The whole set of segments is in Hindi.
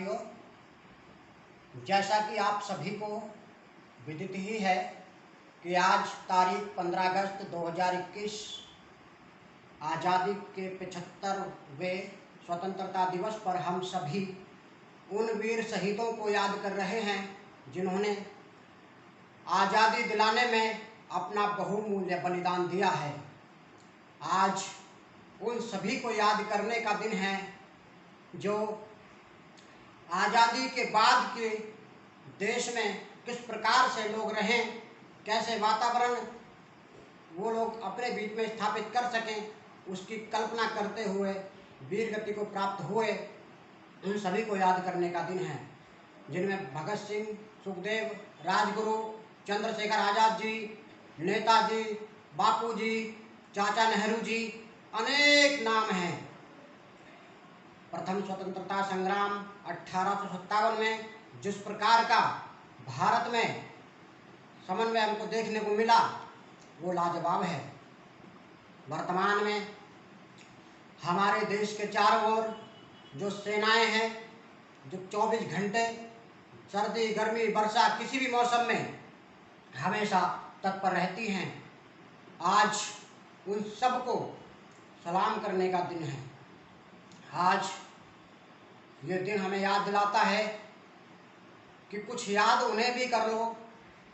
साथियों, जैसा कि आप सभी को विदित ही है कि आज तारीख 15 अगस्त 2021 आज़ादी के 75वें स्वतंत्रता दिवस पर हम सभी उन वीर शहीदों को याद कर रहे हैं जिन्होंने आज़ादी दिलाने में अपना बहुमूल्य बलिदान दिया है। आज उन सभी को याद करने का दिन है जो आज़ादी के बाद के देश में किस प्रकार से लोग रहें, कैसे वातावरण वो लोग अपने बीच में स्थापित कर सकें, उसकी कल्पना करते हुए वीर गति को प्राप्त हुए, उन सभी को याद करने का दिन है, जिनमें भगत सिंह, सुखदेव, राजगुरु, चंद्रशेखर आज़ाद जी, नेताजी, बापू जी, चाचा नेहरू जी, अनेक नाम हैं। प्रथम स्वतंत्रता संग्राम 1857 में जिस प्रकार का भारत में समन्वय हमको देखने को मिला वो लाजवाब है। वर्तमान में हमारे देश के चारों ओर जो सेनाएं हैं, जो 24 घंटे सर्दी, गर्मी, वर्षा किसी भी मौसम में हमेशा तत्पर रहती हैं, आज उन सबको सलाम करने का दिन है। आज ये दिन हमें याद दिलाता है कि कुछ याद उन्हें भी कर लो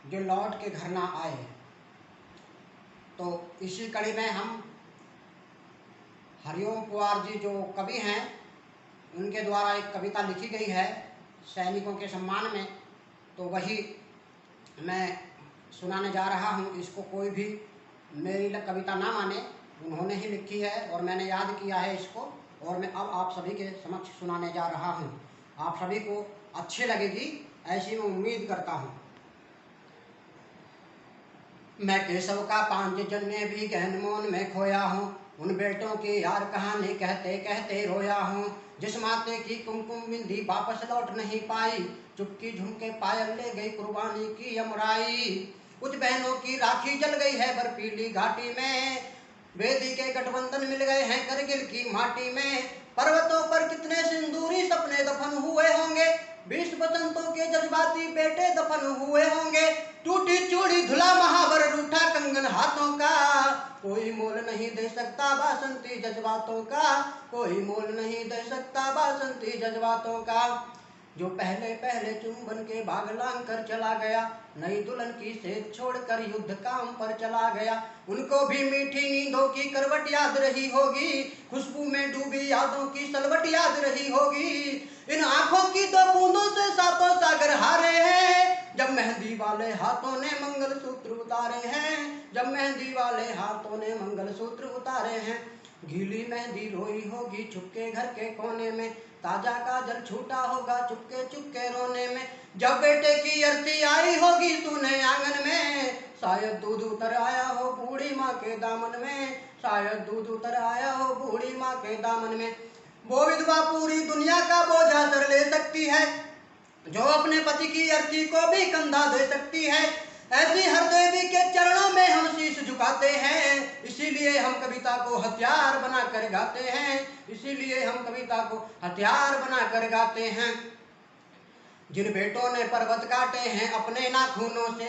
जो लौट के घर ना आए। तो इसी कड़ी में हम हरिओम पुआर जी जो कवि हैं, उनके द्वारा एक कविता लिखी गई है सैनिकों के सम्मान में, तो वही मैं सुनाने जा रहा हूँ। इसको कोई भी मेरी कविता ना माने, उन्होंने ही लिखी है और मैंने याद किया है इसको, और मैं अब आप सभी के समक्ष सुनाने जा रहा हूँ। आप सभी को अच्छी लगेगी ऐसी मैं उम्मीद करता हूँ। मैं केशव का पांचजन्य भी गहन मौन में खोया हूँ, उन बेटों की यार कहानी कहते कहते रोया हूँ। जिस माते की कुमकुम बिंदी वापस लौट नहीं पाई, चुपकी झुमके पायल ले गई कुर्बानी की यमराई। कुछ बहनों की राखी जल गई है बर्फीली घाटी में, वेदी के गठबंधन मिल गए हैं करगिल की माटी में। पर्वतों पर कितने सिंदूरी सपने दफन हुए होंगे, 20 बसंतों के जज्बाती बेटे दफन हुए होंगे। टूटी चूड़ी धुला महावर रूठा कंगन हाथों का, कोई मोल नहीं दे सकता बासंती जज्बातों का, कोई मोल नहीं दे सकता बासंती जज्बातों का। जो पहले पहले चुंबन के बाग लांग कर चला गया, नई दुल्हन की सेज छोड़कर युद्ध काम पर चला गया। उनको भी मीठी नींदों की करवट याद रही होगी, खुशबू में डूबी यादों की सलवट याद रही होगी। इन आंखों की दो बूंदों से सातों सागर हारे हैं, जब मेहंदी वाले हाथों ने मंगलसूत्र उतारे हैं, जब मेहंदी वाले हाथों ने मंगलसूत्र उतारे हैं। गीली मेहंदी रोई होगी चुपके घर के कोने में, ताजा काजल छूटा होगा चुपके चुपके रोने में। जब बेटे की अर्थी आई होगी तूने आंगन में, शायद दूध उतर आया हो बूढ़ी माँ के दामन में, शायद दूध उतर आया हो बूढ़ी माँ के दामन में। वो विधवा पूरी दुनिया का बोझा सर ले सकती है, जो अपने पति की अर्थी को भी कंधा दे सकती है। ऐसी हर देवी के चरणों में हम शीश झुकाते हैं, इसीलिए हम कविता को हथियार बना कर गाते हैं, इसीलिए हम कविता को हथियार बना कर गाते हैं। जिन बेटों ने पर्वत काटे हैं अपने नाखूनों से,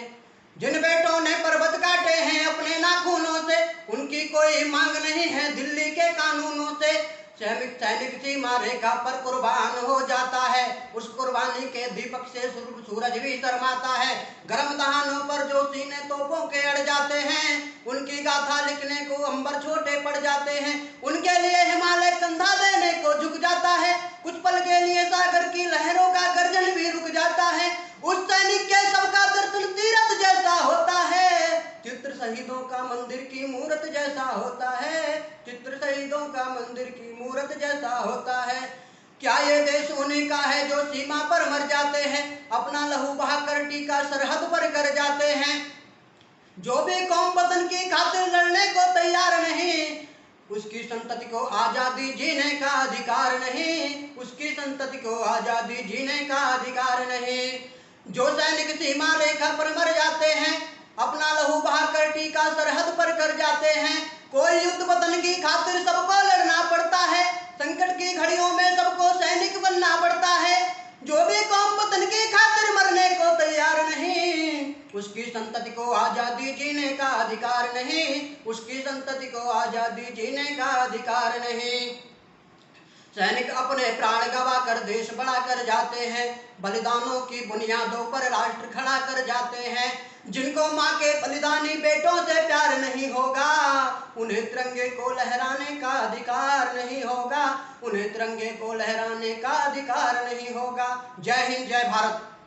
जिन बेटों ने पर्वत काटे हैं अपने नाखूनों से, उनकी कोई मांग नहीं है दिल्ली के कानूनों से। सैनिक सीमा रेखा पर कुर्बान हो जाता है, उस कुर्बानी के दीपक से सूरज भी शर्माता है। गर्म दहानों पर जो सीने तोपों के अड़ जाते हैं, उनकी गाथा लिखने को अंबर छोटे पड़ जाते हैं। उनके लिए हिमालय कंधा देने को झुक जाता है, कुछ पल के लिए सागर की लहरों का गर्जन भी रुक जाता है। उस सैनिक के सबका दर्शन तीरथ जैसा होता है, चित्र शहीदों का मंदिर की मूरत जैसा होता है, चित्र शहीदों का मंदिर की मूरत जैसा होता है। क्या ये देश उन्हीं का है जो सीमा पर मर जाते हैं, अपना लहू बहाकर टीका सरहद पर कर जाते हैं। जो भी कौम वतन की खातिर लड़ने को तैयार नहीं, उसकी संतति को आजादी जीने का अधिकार नहीं, उसकी संतति को आजादी जीने का अधिकार नहीं। जो सैनिक सीमा रेखा पर मर जाते हैं, अपना लहू बहाकर टीका सरहद पर कर जाते हैं। कोई युद्ध वतन की खातिर सबको लड़ना पड़ता है, संकट की घड़ियों में सबको सैनिक बनना पड़ता है। संतति को आजादी जीने का अधिकार नहीं, उसकी संतति को आजादी जीने का अधिकार नहीं। सैनिक अपने प्राण गवा कर देश बड़ा कर जाते हैं, बलिदानों की बुनियादों पर राष्ट्र खड़ा कर जाते हैं। जिनको माँ के बलिदानी बेटों से प्यार नहीं होगा, उन्हें तिरंगे को लहराने का अधिकार नहीं होगा, उन्हें तिरंगे को लहराने का अधिकार नहीं होगा। जय हिंद, जय भारत।